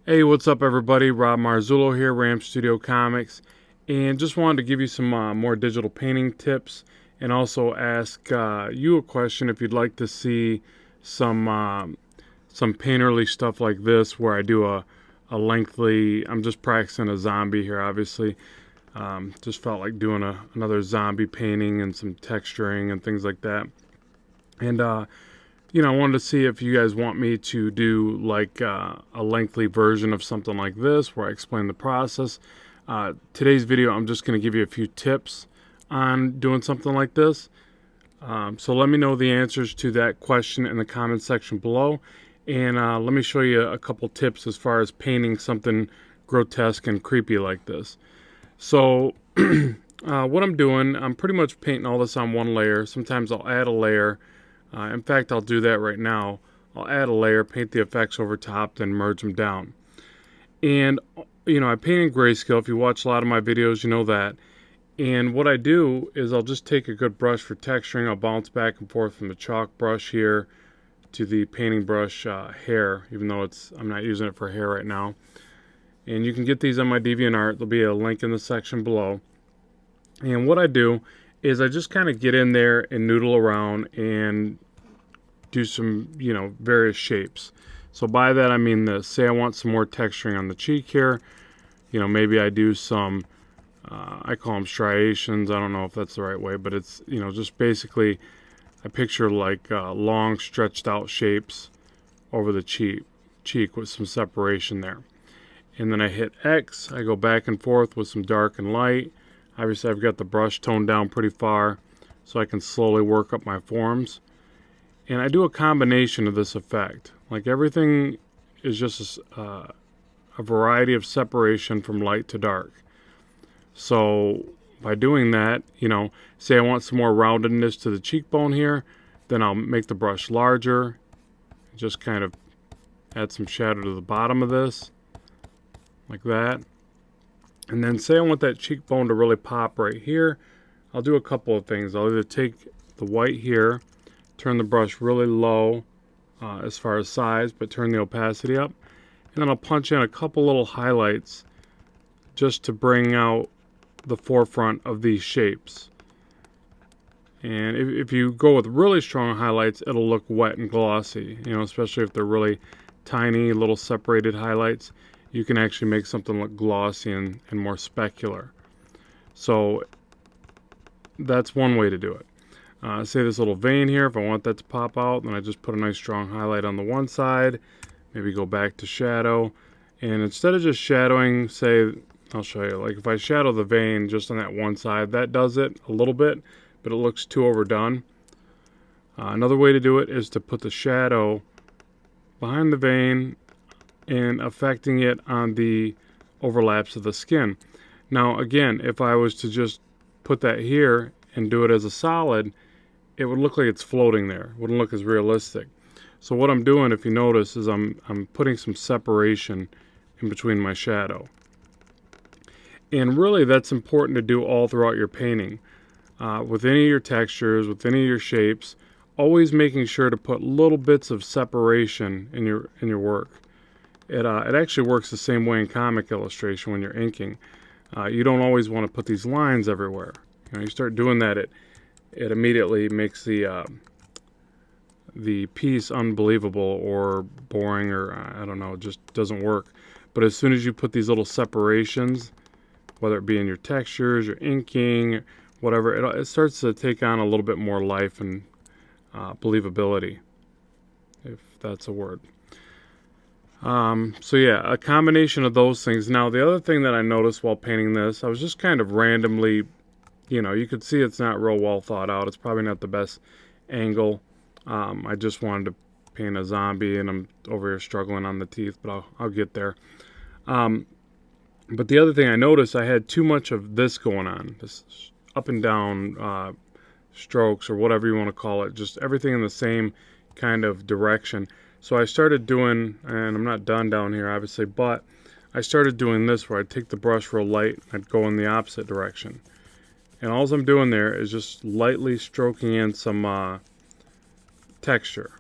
Hey, what's up, everybody? Rob Marzullo here, Ram Studio Comics, and just wanted to give you some more digital painting tips, and also ask you a question if you'd like to see some painterly stuff like this, where I do a lengthy. I'm just practicing a zombie here, obviously. Just felt like doing another zombie painting and some texturing and things like that, and I wanted to see if you guys want me to do like a lengthy version of something like this where I explain the process. Today's video, I'm just going to give you a few tips on doing something like this. So let me know the answers to that question in the comment section below. And let me show you a couple tips as far as painting something grotesque and creepy like this. So what I'm doing, I'm pretty much painting all this on one layer. Sometimes I'll add a layer. In fact, I'll do that right now. I'll add a layer, paint the effects over top, then merge them down. And, I paint in grayscale. If you watch a lot of my videos, you know that. And what I do is I'll just take a good brush for texturing. I'll bounce back and forth from the chalk brush here to the painting brush hair, even though I'm not using it for hair right now. And you can get these on my DeviantArt. There'll be a link in the section below. And what I do is I just kind of get in there and noodle around and do some, various shapes. So by that I mean this. Say I want some more texturing on the cheek here. Maybe I do some, I call them striations. I don't know if that's the right way, but it's, just basically I picture like long stretched out shapes over the cheek with some separation there. And then I hit X. I go back and forth with some dark and light. Obviously, I've got the brush toned down pretty far, so I can slowly work up my forms. And I do a combination of this effect. Like everything is just a variety of separation from light to dark. So by doing that, say I want some more roundedness to the cheekbone here, then I'll make the brush larger. Just kind of add some shadow to the bottom of this, like that. And then say I want that cheekbone to really pop right here, I'll do a couple of things. I'll either take the white here, turn the brush really low as far as size, but turn the opacity up. And then I'll punch in a couple little highlights just to bring out the forefront of these shapes. And if you go with really strong highlights, it'll look wet and glossy, especially if they're really tiny, little separated highlights. You can actually make something look glossy and more specular. So that's one way to do it. Say this little vein here, if I want that to pop out, then I just put a nice strong highlight on the one side, maybe go back to shadow, and instead of just shadowing, say, I'll show you, like if I shadow the vein just on that one side, that does it a little bit, but it looks too overdone. Another way to do it is to put the shadow behind the vein and affecting it on the overlaps of the skin. Now again, if I was to just put that here and do it as a solid, it would look like it's floating there. It wouldn't look as realistic. So what I'm doing, if you notice, is I'm putting some separation in between my shadow. And really that's important to do all throughout your painting. With any of your textures, with any of your shapes, always making sure to put little bits of separation in your work. It actually works the same way in comic illustration when you're inking. You don't always want to put these lines everywhere. You start doing that, it immediately makes the piece unbelievable or boring, or I don't know, it just doesn't work. But as soon as you put these little separations, whether it be in your textures, your inking, whatever, it starts to take on a little bit more life and believability, if that's a word. So yeah, a combination of those things. Now the other thing that I noticed while painting this, I was just kind of randomly, you could see it's not real well thought out. It's probably not the best angle. I just wanted to paint a zombie, and I'm over here struggling on the teeth, but I'll get there. But the other thing I noticed, I had too much of this going on, this up and down strokes, or whatever you want to call it, just everything in the same kind of direction. So I started doing, and I'm not done down here obviously, but I started doing this where I'd take the brush real light and I'd go in the opposite direction. And all I'm doing there is just lightly stroking in some texture,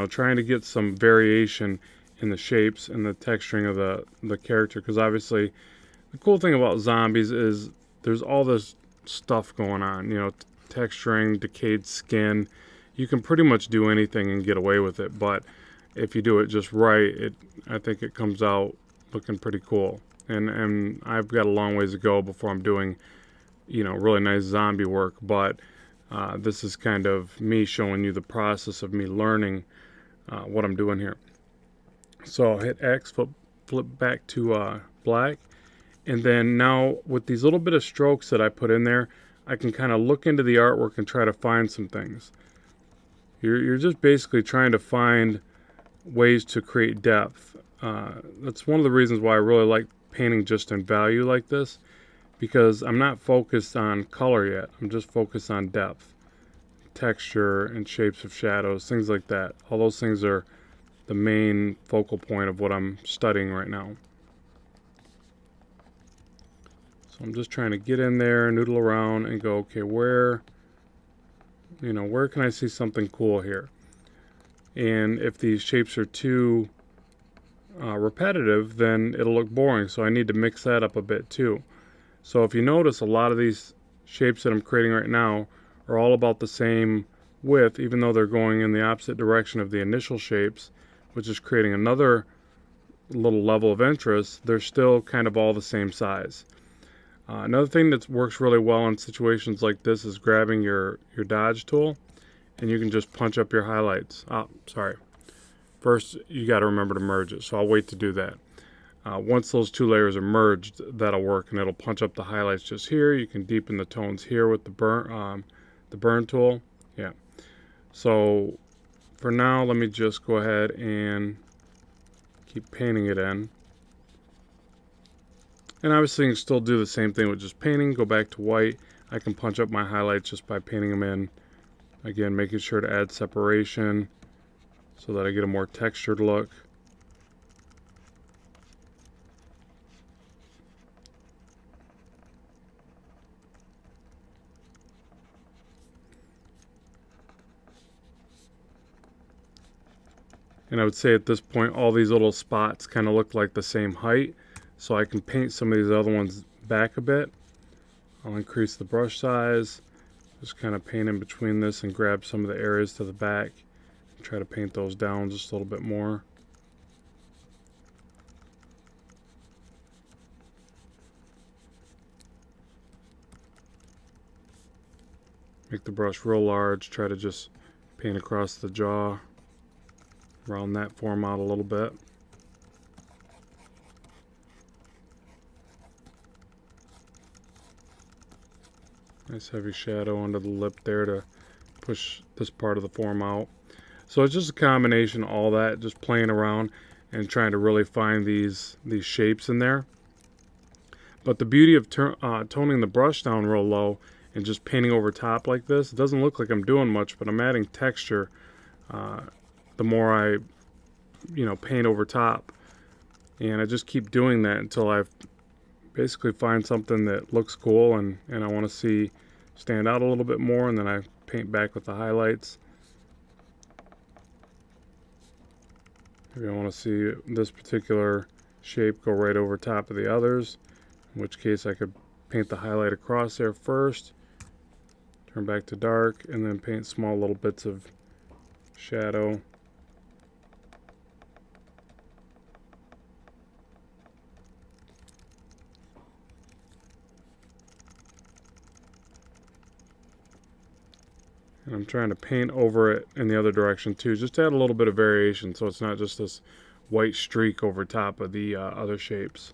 trying to get some variation in the shapes and the texturing of the character, because obviously the cool thing about zombies is there's all this stuff going on, you know, texturing, decayed skin. You can pretty much do anything and get away with it, but if you do it just right, I think it comes out looking pretty cool. And I've got a long ways to go before I'm doing, you know, really nice zombie work, but this is kind of me showing you the process of me learning what I'm doing here. So I'll hit X, flip back to black, and then now with these little bit of strokes that I put in there, I can kind of look into the artwork and try to find some things. You're just basically trying to find ways to create depth. That's one of the reasons why I really like painting just in value like this, because I'm not focused on color yet. I'm just focused on depth, texture, and shapes of shadows, things like that. All those things are the main focal point of what I'm studying right now. So I'm just trying to get in there, noodle around, and go, okay, where can I see something cool here? And if these shapes are too repetitive, then it'll look boring. So I need to mix that up a bit too. So if you notice, a lot of these shapes that I'm creating right now are all about the same width, even though they're going in the opposite direction of the initial shapes, which is creating another little level of interest. They're still kind of all the same size. Another thing that works really well in situations like this is grabbing your dodge tool, and you can just punch up your highlights. First, you got to remember to merge it, so I'll wait to do that. Once those two layers are merged, that'll work, and it'll punch up the highlights just here. You can deepen the tones here with the burn tool. Yeah. So for now, let me just go ahead and keep painting it in. And obviously you can still do the same thing with just painting. Go back to white. I can punch up my highlights just by painting them in. Again, making sure to add separation so that I get a more textured look. And I would say at this point, all these little spots kind of look like the same height. So I can paint some of these other ones back a bit. I'll increase the brush size. Just kind of paint in between this and grab some of the areas to the back. And try to paint those down just a little bit more. Make the brush real large. Try to just paint across the jaw. Round that form out a little bit. Nice heavy shadow under the lip there to push this part of the form out. So it's just a combination of all that, just playing around and trying to really find these shapes in there. But the beauty of toning the brush down real low and just painting over top like this, it doesn't look like I'm doing much, but I'm adding texture the more I paint over top. And I just keep doing that until I basically find something that looks cool and I want to see stand out a little bit more, and then I paint back with the highlights. Maybe I want to see this particular shape go right over top of the others, in which case I could paint the highlight across there first, turn back to dark, and then paint small little bits of shadow. And I'm trying to paint over it in the other direction too, just to add a little bit of variation so it's not just this white streak over top of the other shapes.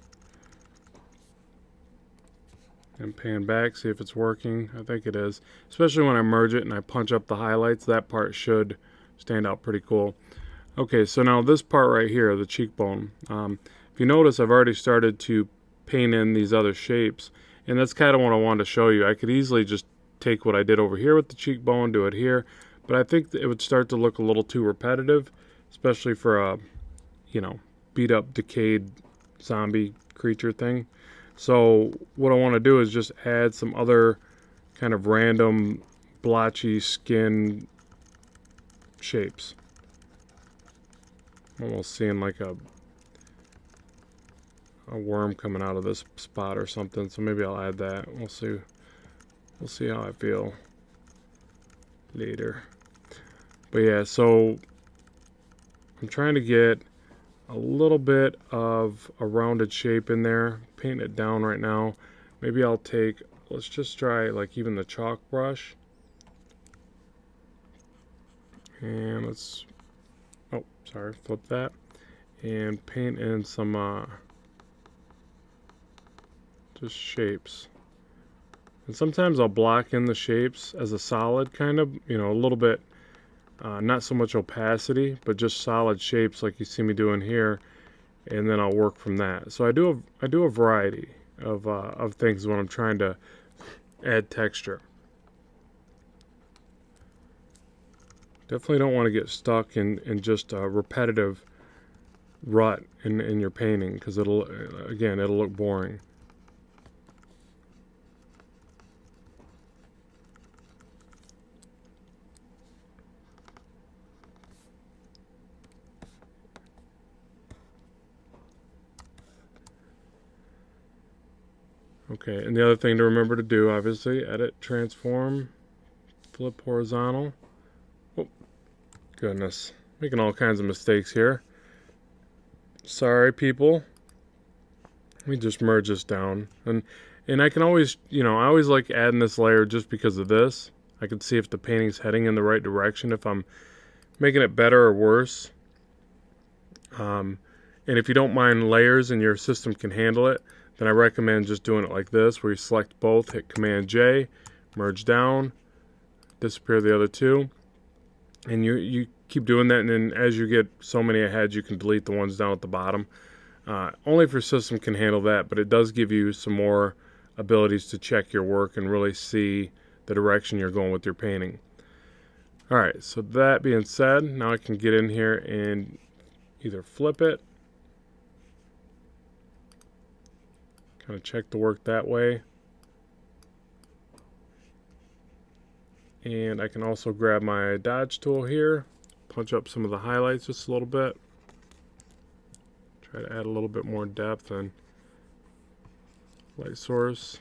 And pan back, see if it's working. I think it is. Especially when I merge it and I punch up the highlights, that part should stand out pretty cool. Okay, so now this part right here, the cheekbone. If you notice, I've already started to paint in these other shapes, and that's kind of what I wanted to show you. I could easily just take what I did over here with the cheekbone, do it here, but I think that it would start to look a little too repetitive, especially for a, beat up, decayed zombie creature thing. So what I want to do is just add some other kind of random blotchy skin shapes. I'm almost seeing like a worm coming out of this spot or something, so maybe I'll add that. We'll see how I feel later. But yeah, so I'm trying to get a little bit of a rounded shape in there, paint it down right now. Maybe I'll take, let's just try like even the chalk brush, and let's, oh sorry, flip that, and paint in some just shapes. And sometimes I'll block in the shapes as a solid, kind of, you know, a little bit, not so much opacity, but just solid shapes like you see me doing here, and then I'll work from that. So I do a variety of things when I'm trying to add texture. Definitely don't want to get stuck in just a repetitive rut in your painting, because it'll look boring. Okay, and the other thing to remember to do, obviously, edit, transform, flip horizontal. Oh, goodness. Making all kinds of mistakes here. Sorry, people. Let me just merge this down. And I can always, you know, I always like adding this layer just because of this. I can see if the painting's heading in the right direction, if I'm making it better or worse. And if you don't mind layers and your system can handle it, then I recommend just doing it like this, where you select both, hit Command J, merge down, disappear the other two, and you keep doing that, and then as you get so many ahead, you can delete the ones down at the bottom. Only if your system can handle that, but it does give you some more abilities to check your work and really see the direction you're going with your painting. Alright, so that being said, now I can get in here and either flip it, kind of check the work that way, and I can also grab my dodge tool here, punch up some of the highlights just a little bit, try to add a little bit more depth and light source.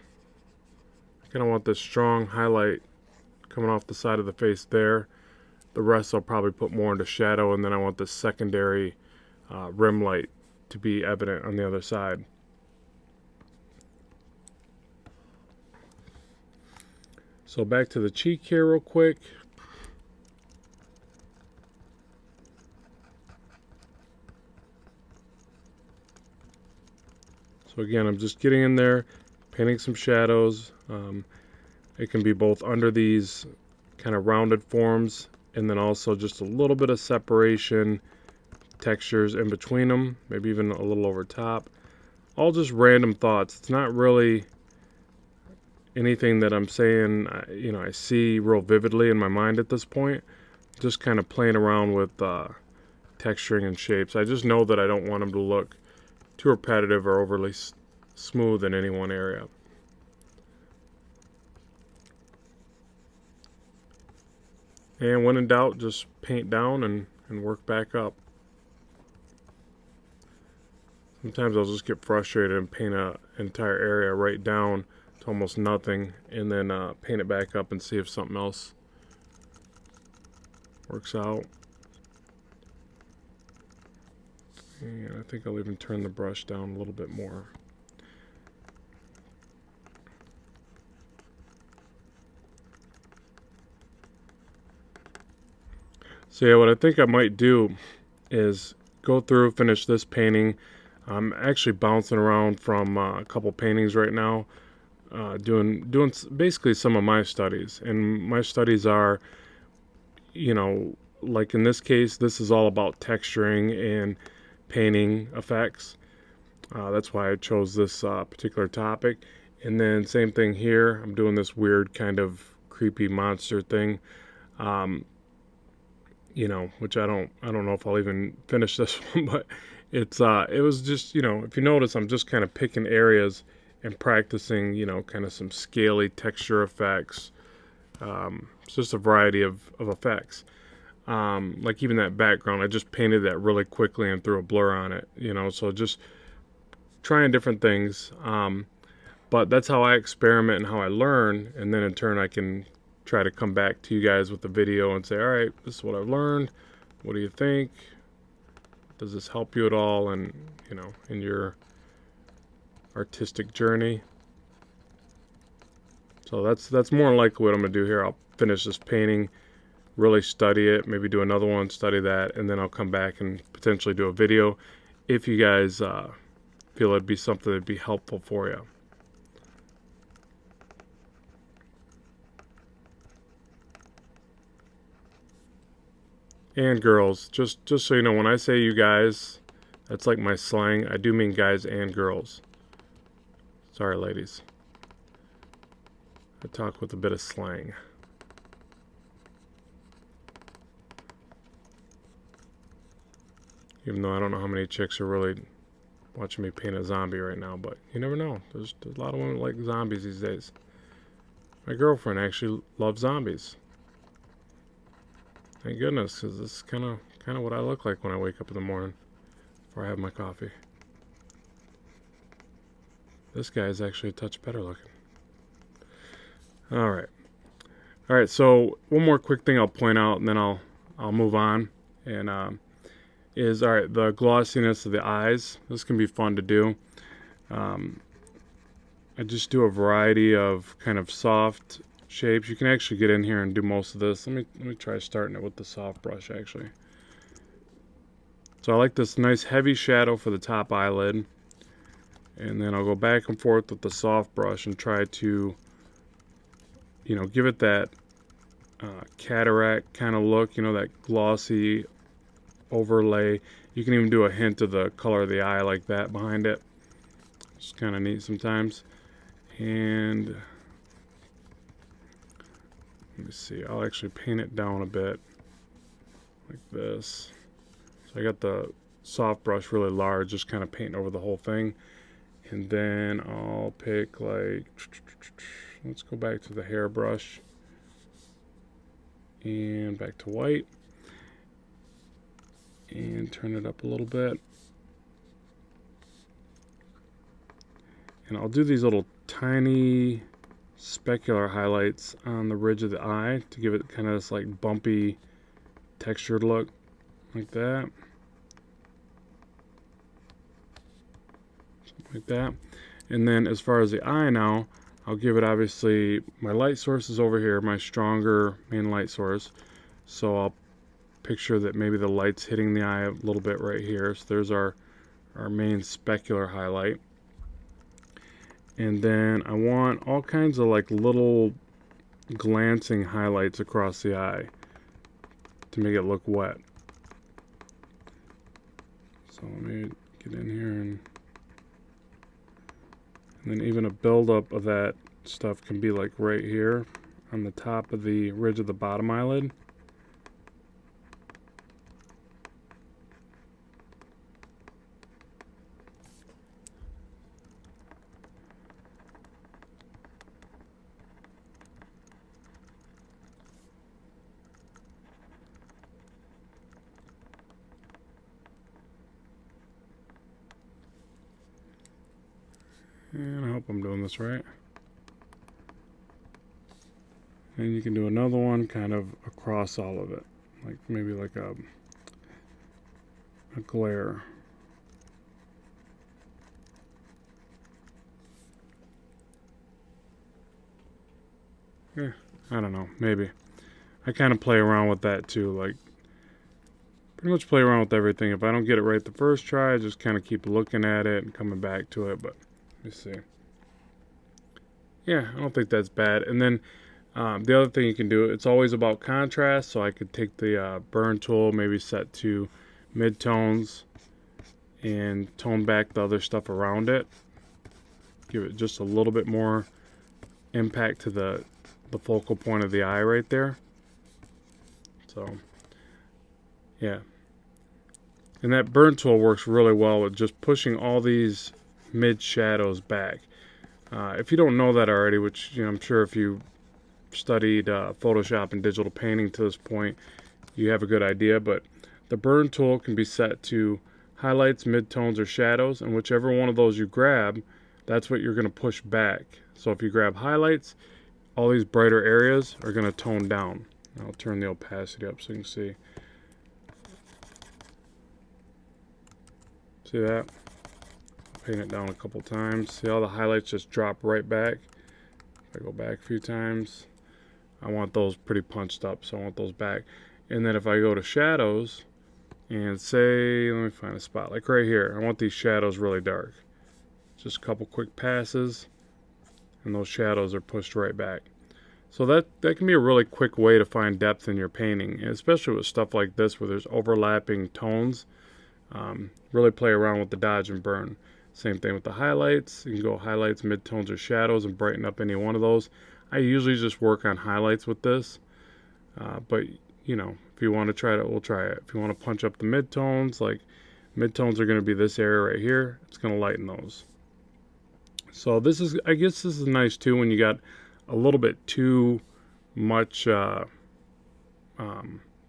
I kind of want this strong highlight coming off the side of the face there. The rest I'll probably put more into shadow, and then I want the secondary rim light to be evident on the other side. So back to the cheek here real quick. So again, I'm just getting in there, painting some shadows. It can be both under these kind of rounded forms, and then also just a little bit of separation, textures in between them, maybe even a little over top. All just random thoughts. It's not really anything that I'm saying, you know, I see real vividly in my mind at this point. Just kind of playing around with texturing and shapes. I just know that I don't want them to look too repetitive or overly smooth in any one area. And when in doubt, just paint down and work back up. Sometimes I'll just get frustrated and paint an entire area right down to almost nothing, and then paint it back up and see if something else works out. And I think I'll even turn the brush down a little bit more. So yeah, what I think I might do is go through, finish this painting. I'm actually bouncing around from a couple paintings right now, doing basically some of my studies. And my studies are, you know, like in this case, this is all about texturing and painting effects. That's why I chose this particular topic. And then same thing here. I'm doing this weird kind of creepy monster thing. You know, which I don't know if I'll even finish this one, but it was just, you know, if you notice, I'm just kind of picking areas and practicing, you know, kind of some scaly texture effects. It's just a variety of effects. like even that background, I just painted that really quickly and threw a blur on it, you know, so just trying different things. But that's how I experiment and how I learn, and then in turn I can try to come back to you guys with the video and say, all right, this is what I've learned. What do you think? Does this help you at all, and you know, in your artistic journey? So that's more likely what I'm gonna do here. I'll finish this painting, really study it, maybe do another one, study that, and then I'll come back and potentially do a video if you guys feel it'd be something that'd be helpful for you. And girls, just so you know, when I say you guys, that's like my slang. I do mean guys and girls. Sorry, ladies. I talk with a bit of slang. Even though I don't know how many chicks are really watching me paint a zombie right now, but you never know. There's a lot of women that like zombies these days. My girlfriend actually loves zombies. Thank goodness, because this is kind of what I look like when I wake up in the morning before I have my coffee. This guy is actually a touch better looking. All right. So one more quick thing I'll point out, and then I'll move on. And is all right. The glossiness of the eyes. This can be fun to do. I just do a variety of kind of soft shapes. You can actually get in here and do most of this. Let me try starting it with the soft brush actually. So I like this nice heavy shadow for the top eyelid, and then I'll go back and forth with the soft brush and try to, you know, give it that cataract kind of look, you know, that glossy overlay. You can even do a hint of the color of the eye like that behind it. It's kind of neat sometimes. And let me see, I'll actually paint it down a bit like this. So I got the soft brush really large, just kind of painting over the whole thing. And then I'll pick like, let's go back to the hairbrush and back to white and turn it up a little bit. And I'll do these little tiny specular highlights on the ridge of the eye to give it kind of this like bumpy textured look like that. Something like that. And then as far as the eye now, I'll give it, obviously my light source is over here, my stronger main light source. So I'll picture that maybe the light's hitting the eye a little bit right here. So there's our main specular highlight. And then I want all kinds of like little glancing highlights across the eye to make it look wet. So let me get in here, and then even a buildup of that stuff can be like right here on the top of the ridge of the bottom eyelid. And I hope I'm doing this right. And you can do another one kind of across all of it, like maybe like a glare. Yeah, I don't know, maybe. I kind of play around with that too, like pretty much play around with everything. If I don't get it right the first try, I just kind of keep looking at it and coming back to it. But let me see. Yeah, I don't think that's bad. And then the other thing you can do, it's always about contrast. So I could take the burn tool, maybe set to mid-tones, and tone back the other stuff around it. Give it just a little bit more impact to the focal point of the eye right there. So, yeah. And that burn tool works really well with just pushing all these mid shadows back. If you don't know that already, which, you know, I'm sure if you studied Photoshop and digital painting to this point, you have a good idea. But the burn tool can be set to highlights, midtones, or shadows, and whichever one of those you grab, that's what you're going to push back. So if you grab highlights, all these brighter areas are going to tone down. I'll turn the opacity up so you can see. See that? Paint it down a couple times. See how the highlights just drop right back? If I go back a few times, I want those pretty punched up, so I want those back. And then if I go to shadows and say, let me find a spot, like right here, I want these shadows really dark. Just a couple quick passes, and those shadows are pushed right back. So that can be a really quick way to find depth in your painting, and especially with stuff like this where there's overlapping tones. Really play around with the dodge and burn. Same thing with the highlights. You can go highlights, midtones, or shadows and brighten up any one of those. I usually just work on highlights with this, but you know, if you want to try it, we'll try it. If you want to punch up the midtones, like midtones are going to be this area right here, it's going to lighten those. So this is, I guess this is nice too when you got a little bit too much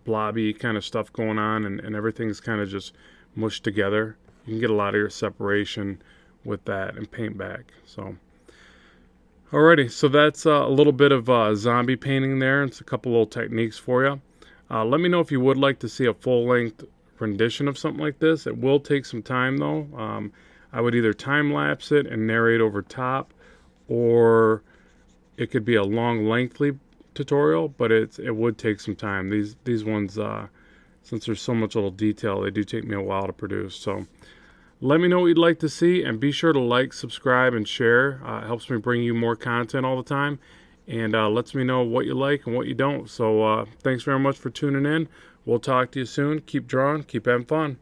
blobby kind of stuff going on, and everything's kind of just mushed together. You can get a lot of your separation with that and paint back. So alrighty, so that's a little bit of zombie painting there. It's a couple little techniques for you. Let me know if you would like to see a full-length rendition of something like this. It will take some time though. I would either time-lapse it and narrate over top, or it could be a long, lengthy tutorial, but it would take some time. These ones, since there's so much little detail, they do take me a while to produce. So let me know what you'd like to see, and be sure to like, subscribe, and share. It helps me bring you more content all the time, and lets me know what you like and what you don't. So thanks very much for tuning in. We'll talk to you soon. Keep drawing, keep having fun.